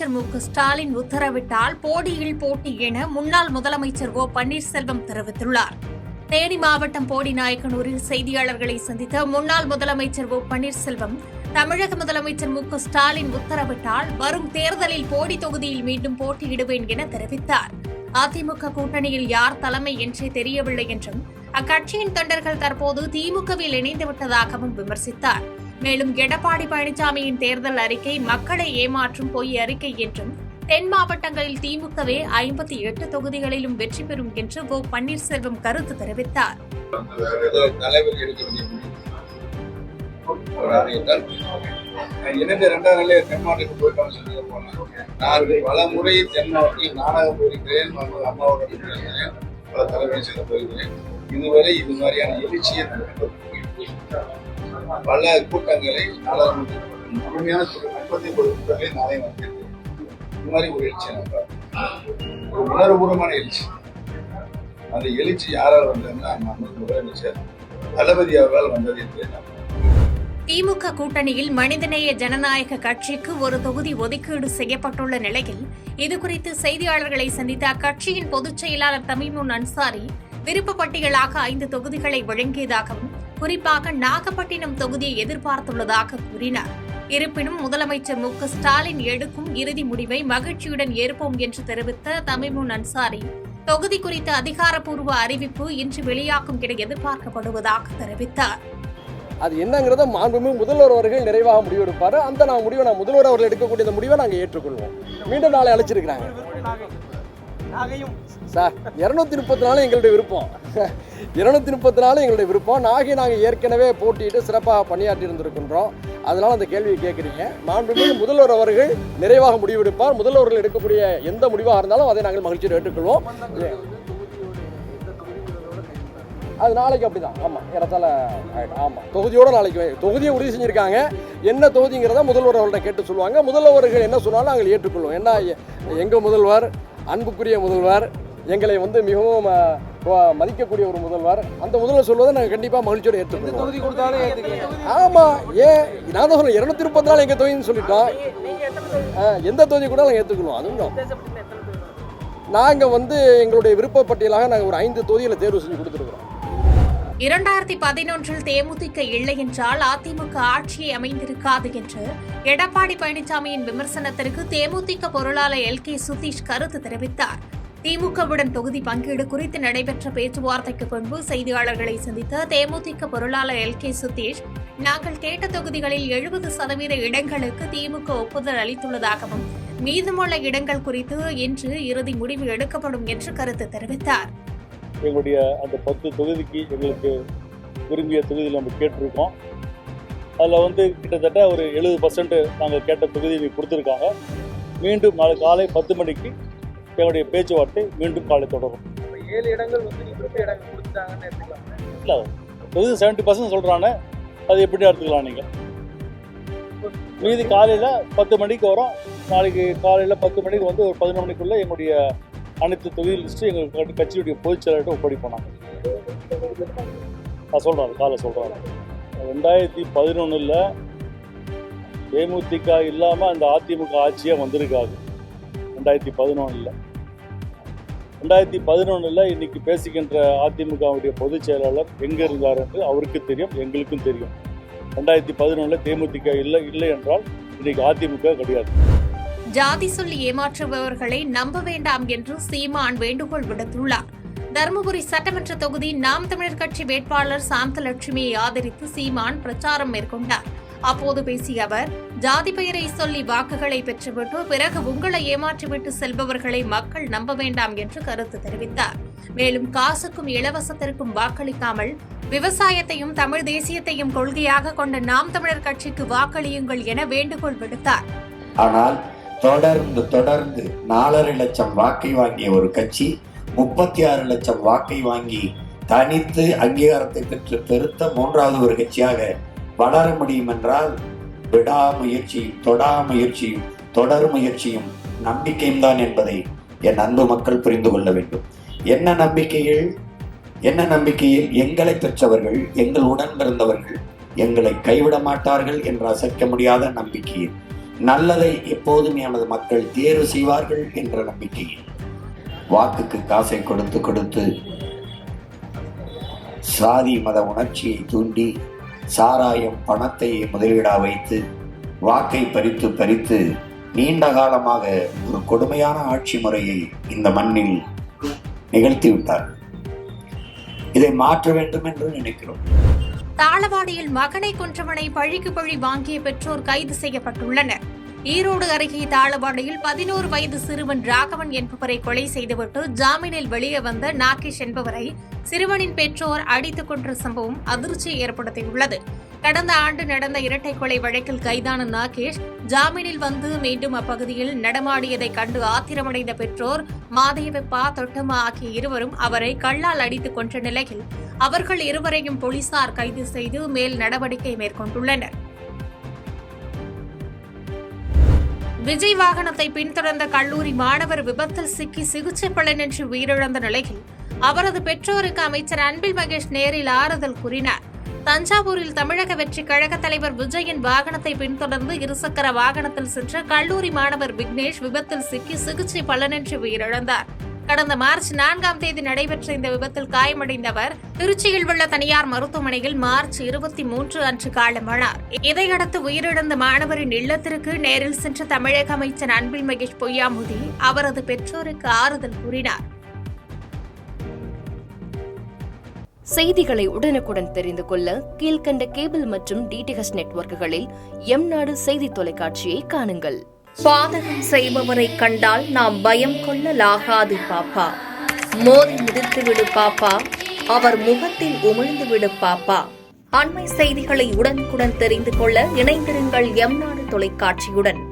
முதலமைச்சர் மு.க.ஸ்டாலின் உத்தரவிட்டால் போடியில் போட்டி என முன்னாள் முதலமைச்சர் ஓ பன்னீர்செல்வம் தெரிவித்துள்ளார். தேனி மாவட்டம் போடிநாயக்கனூரில் செய்தியாளர்களை சந்தித்த முன்னாள் முதலமைச்சர் ஓ பன்னீர்செல்வம், தமிழக முதலமைச்சர் மு.க.ஸ்டாலின் உத்தரவிட்டால் வரும் தேர்தலில் போடி தொகுதியில் மீண்டும் போட்டியிடுவேன் என தெரிவித்தார். அதிமுக கூட்டணியில் யார் தலைமை என்றே தெரியவில்லை என்றும், அக்கட்சியின் தொண்டர்கள் தற்போது திமுகவில் இணைந்துவிட்டதாகவும் விமர்சித்தார். மேலும் எடப்பாடி பழனிசாமியின் தேர்தல் அறிக்கை மக்களை ஏமாற்றும் பொய் அறிக்கை என்றும், தென் மாவட்டங்களில் திமுகவே 58 தொகுதிகளிலும் வெற்றி பெறும் என்று ஓ பன்னீர்செல்வம் கருத்து தெரிவித்தார். பல முறை தென்னாட்டில் நாடகம் போயிருக்கிறேன், பல தலைமை செய்த போயிருக்கிறேன். இதுவரை இது மாதிரியான எழுச்சியை பல கூட்டங்களை முழுமையான கூட்டங்களை நாளை வந்திருக்கேன். இந்த மாதிரி ஒரு எழுச்சியை நான் பார்த்தேன், ஒரு உணர்வுபூர்வமான எழுச்சி. அந்த எழுச்சி யாரால் வந்ததுன்னா முதலமைச்சர் தளபதி அவர்களால் வந்தது என்று நான். திமுக கூட்டணியில் மனிதநேய ஜனநாயக கட்சிக்கு ஒரு தொகுதி ஒதுக்கீடு செய்யப்பட்டுள்ள நிலையில் இதுகுறித்து செய்தியாளர்களை சந்தித்த அக்கட்சியின் பொதுச் செயலாளர் தமீமுன் அன்சாரி, விருப்ப பட்டியலாக 5 தொகுதிகளை வழங்கியதாகவும், குறிப்பாக நாகப்பட்டினம் தொகுதியை எதிர்பார்த்துள்ளதாக கூறினார். இருப்பினும் முதலமைச்சர் மு.க.ஸ்டாலின் எடுக்கும் இறுதி முடிவை மகிழ்ச்சியுடன் ஏற்போம் என்று தெரிவித்த தமீமுன் அன்சாரி, தொகுதி குறித்த அதிகாரப்பூர்வ அறிவிப்பு இன்று வெளியாகும் என எதிர்பார்க்கப்படுவதாக தெரிவித்தார். அது என்னங்கிறத மாண்புமிகு முதல்வர் அவர்கள் நிறைவாக முடிவெடுப்பார். அந்த முடிவை முதல்வர் அவர்கள் எடுக்கக்கூடிய இந்த முடிவை நாங்கள் ஏற்றுக்கொள்வோம். மீண்டும் நாளை அழைச்சிருக்கிறாங்க சார். 234 எங்களுடைய விருப்பம், 234 எங்களுடைய விருப்பம். நாங்கள் ஏற்கனவே போட்டியிட்டு சிறப்பாக பணியாற்றி இருந்திருக்கின்றோம். அதனால அந்த கேள்வியை கேட்குறீங்க. மாண்புமிகு முதல்வர் அவர்கள் நிறைவாக முடிவெடுப்பார். முதல்வர்கள் எடுக்கக்கூடிய எந்த முடிவாக இருந்தாலும் அதை நாங்கள் மகிழ்ச்சியோடு ஏற்றுக்கொள்வோம். அது நாளைக்கு அப்படிதான். ஆமாம், இடத்தால ஆமாம், தொகுதியோட நாளைக்கு தொகுதியை உறுதி செஞ்சுருக்காங்க. என்ன தொகுதிங்கிறத முதல்வர் அவர்கள்ட்ட கேட்டு சொல்லுவாங்க. முதல்வர்கள் என்ன சொன்னாலும் நாங்கள் ஏற்றுக்கொள்வோம். ஏன்னா எங்கள் முதல்வர், அன்புக்குரிய முதல்வர், எங்களை மிகவும் மதிக்கக்கூடிய ஒரு முதல்வர். அந்த முதல்வர் சொல்வதை நாங்கள் கண்டிப்பாக மகிழ்ச்சியோடு ஏற்றுக்கொள்வோம். தொகுதி கொடுத்தாலும் ஆமாம், நான் தான் சொல்லுவேன், 234 எங்கள் தொகுதின்னு சொல்லிட்டோம். எந்த தொகுதி கூட நாங்கள் ஏற்றுக்கொள்வோம். அதுவும் நாங்கள் எங்களுடைய விருப்ப பட்டியலாக நாங்கள் ஒரு 5 தொகுதிகளை தேர்வு செஞ்சு கொடுத்துருக்குறோம். 2011 தேமுதிக இல்லை என்றால் அதிமுக ஆட்சியை அமைந்திருக்காது என்று எடப்பாடி பழனிசாமியின் விமர்சனத்திற்கு தேமுதிக பொருளாளர் எல்.கே. சுதீஷ் கருத்து தெரிவித்தார். திமுகவுடன் தொகுதி பங்கீடு குறித்து நடைபெற்ற பேச்சுவார்த்தைக்கு பின்பு செய்தியாளர்களை சந்தித்த தேமுதிக பொருளாளர் எல்.கே. சுதீஷ், நாங்கள் கேட்ட தொகுதிகளில் 70% இடங்களுக்கு திமுக ஒப்புதல் அளித்துள்ளதாகவும், மீதமுள்ள இடங்கள் குறித்து இன்று இறுதி முடிவு எடுக்கப்படும் என்று கருத்து தெரிவித்தார். எங்களுடைய அந்த 10 தொகுதிக்கு எங்களுக்கு விரும்பிய தொகுதியில் நம்ம கேட்டிருக்கோம். அதில் கிட்டத்தட்ட ஒரு 70% நாங்கள் கேட்ட தொகுதி கொடுத்துருக்காங்க. மீண்டும் நாளை காலை 10 மணிக்கு எங்களுடைய பேச்சுவார்த்தை மீண்டும் காலை தொடரும். 7 இடங்கள் கொடுத்துட்டாங்கன்னு எடுத்துக்கலாம். இல்லை, தொகுதி 70% சொல்கிறாங்க, அது எப்படி எடுத்துக்கலாம் நீங்கள்? மீதி காலையில் 10 மணிக்கு வரும். நாளைக்கு காலையில் 10 மணிக்கு ஒரு 11 மணிக்குள்ளே எங்களுடைய அனைத்து தொகுதி லிஸ்ட்டு எங்களுக்கு கட்சியுடைய பொதுச் செயலாளர்கிட்ட ஒப்படைப்போம். நான் சொல்கிறேன், காலை சொல்கிறேன். 2011 தேமுதிக இல்லாமல் அந்த அதிமுக ஆட்சியாக வந்திருக்காது. 2011 இன்னைக்கு பேசுகின்ற அதிமுகவுடைய பொதுச் செயலாளர் எங்கே இருந்தார் என்று அவருக்கு தெரியும், எங்களுக்கும் தெரியும். 2011 தேமுதிக இல்லை என்றால் இன்னைக்கு அதிமுக கிடையாது. ஜாதி சொல்லி ஏமாற்றுபவர்களை நம்ப வேண்டாம் என்று சீமான் வேண்டுகோள் விடுத்துள்ளார். தருமபுரி சட்டமன்ற தொகுதி நாம் தமிழர் கட்சி வேட்பாளர் சாந்தலட்சுமியை ஆதரித்து சீமான் பிரச்சாரம் மேற்கொண்டார். அப்போது பேசிய அவர், ஜாதி பெயரை சொல்லி வாக்குகளை பெற்றுவிட்டு பிறகு உங்களை ஏமாற்றிவிட்டு செல்பவர்களை மக்கள் நம்ப வேண்டாம் என்று கருத்து தெரிவித்தார். மேலும் காசுக்கும் இலவசத்திற்கும் வாக்களிக்காமல் விவசாயத்தையும் தமிழ் தேசியத்தையும் கொள்கையாக கொண்ட நாம் தமிழர் கட்சிக்கு வாக்களியுங்கள் என வேண்டுகோள் விடுத்தார். ஆனால் தொடர்ந்து 4.5 லட்சம் வாக்கை வாங்கிய ஒரு கட்சி 36 லட்சம் வாக்கை வாங்கி தனித்து அங்கீகாரத்தை பெற்று பெருத்த 3வது ஒரு கட்சியாக வளர முடியும் என்றால் விடாமுயற்சியும் தொடர் முயற்சியும் நம்பிக்கையும் தான் என்பதை என் அன்பு மக்கள் புரிந்து கொள்ள வேண்டும். என்ன நம்பிக்கையில் எங்களை பெற்றவர்கள், எங்கள் உடன் பிறந்தவர்கள் எங்களை கைவிட மாட்டார்கள் என்ற அசைக்க முடியாத நம்பிக்கையில் நல்லதை எப்போதும் எமது மக்கள் தேர்வு செய்வார்கள் என்ற நம்பிக்கையில் வாக்குக்கு காசை கொடுத்து கொடுத்து சாதி மத உணர்ச்சியை தூண்டி சாராயம் பணத்தை முதலீடா வைத்து வாக்கை பறித்து பறித்து நீண்ட காலமாக ஒரு கொடுமையான ஆட்சி முறையை இந்த மண்ணில் நிகழ்த்திவிட்டார். இதை மாற்ற வேண்டும் என்று நினைக்கிறோம். தாளவாடியில் மகனை கொன்றவனை பழிக்கு பழி வாங்கிய பெற்றோர் கைது செய்யப்பட்டுள்ளனர். ஈரோடு அருகே தாளவாடியில் 11 வயது சிறுவன் ராகவன் என்பவரை கொலை செய்துவிட்டு ஜாமீனில் வெளியே வந்த நாகேஷ் என்பவரை சிறுவனின் பெற்றோர் அடித்துக் கொன்ற சம்பவம் அதிர்ச்சியை ஏற்படுத்தியுள்ளது. கடந்த ஆண்டு நடந்த இரட்டை கொலை வழக்கில் கைதான நாகேஷ் ஜாமீனில் வந்து மீண்டும் அப்பகுதியில் நடமாடியதை கண்டு ஆத்திரமடைந்த பெற்றோர் மாதேவப்பா தொட்டம்மா ஆகிய இருவரும் அவரை கல்லால் அடித்துக் கொன்ற நிலையில் அவர்கள் இருவரையும் போலீசார் கைது செய்து மேல் நடவடிக்கை மேற்கொண்டுள்ளனர். விஜய் வாகனத்தை பின்தொடர்ந்த கல்லூரி மாணவர் விபத்தில் சிக்கி சிகிச்சை பலனின்றி உயிரிழந்த நிலையில் அவரது பெற்றோருக்கு அமைச்சர் அன்பில் மகேஷ் நேரில் ஆறுதல் கூறினார். தஞ்சாவூரில் தமிழக வெற்றி கழக தலைவர் விஜயின் வாகனத்தை பின்தொடர்ந்து இருசக்கர வாகனத்தில் சென்ற கல்லூரி மாணவர் விக்னேஷ் விபத்தில் சிக்கி சிகிச்சை பலனின்றி உயிரிழந்தார். கடந்த மார்ச் 4ஆம் தேதி நடைபெற்ற இந்த விபத்தில் காயமடைந்த அவர் திருச்சியில் உள்ள தனியார் மருத்துவமனையில் மார்ச் 23 அன்று காலமானார். இதையடுத்து உயிரிழந்த மாணவரின் இல்லத்திற்கு நேரில் சென்ற தமிழக அமைச்சர் அன்பில் மகேஷ் பொய்யாமொழி அவரது பெற்றோருக்கு ஆறுதல் கூறினார். செய்திகளை உடனுக்குடன் தெரிந்து கொள்ள கீழ்கண்ட கேபிள் மற்றும் டிடிஎச் நெட்வொர்க்குகளில் எம்நாடு செய்தி தொலைக்காட்சியை காணுங்கள். பாதகம் செய்பவரை கண்டால் நாம் பயம் கொள்ளலாகாது பாப்பா. மோதி மிதித்துவிடு பாப்பா, அவர் முகத்தில் உமிழ்ந்துவிடு பாப்பா. அண்மை செய்திகளை உடனுக்குடன் தெரிந்து கொள்ள இணைந்திருங்கள் எம்நாடு தொலைக்காட்சியுடன்.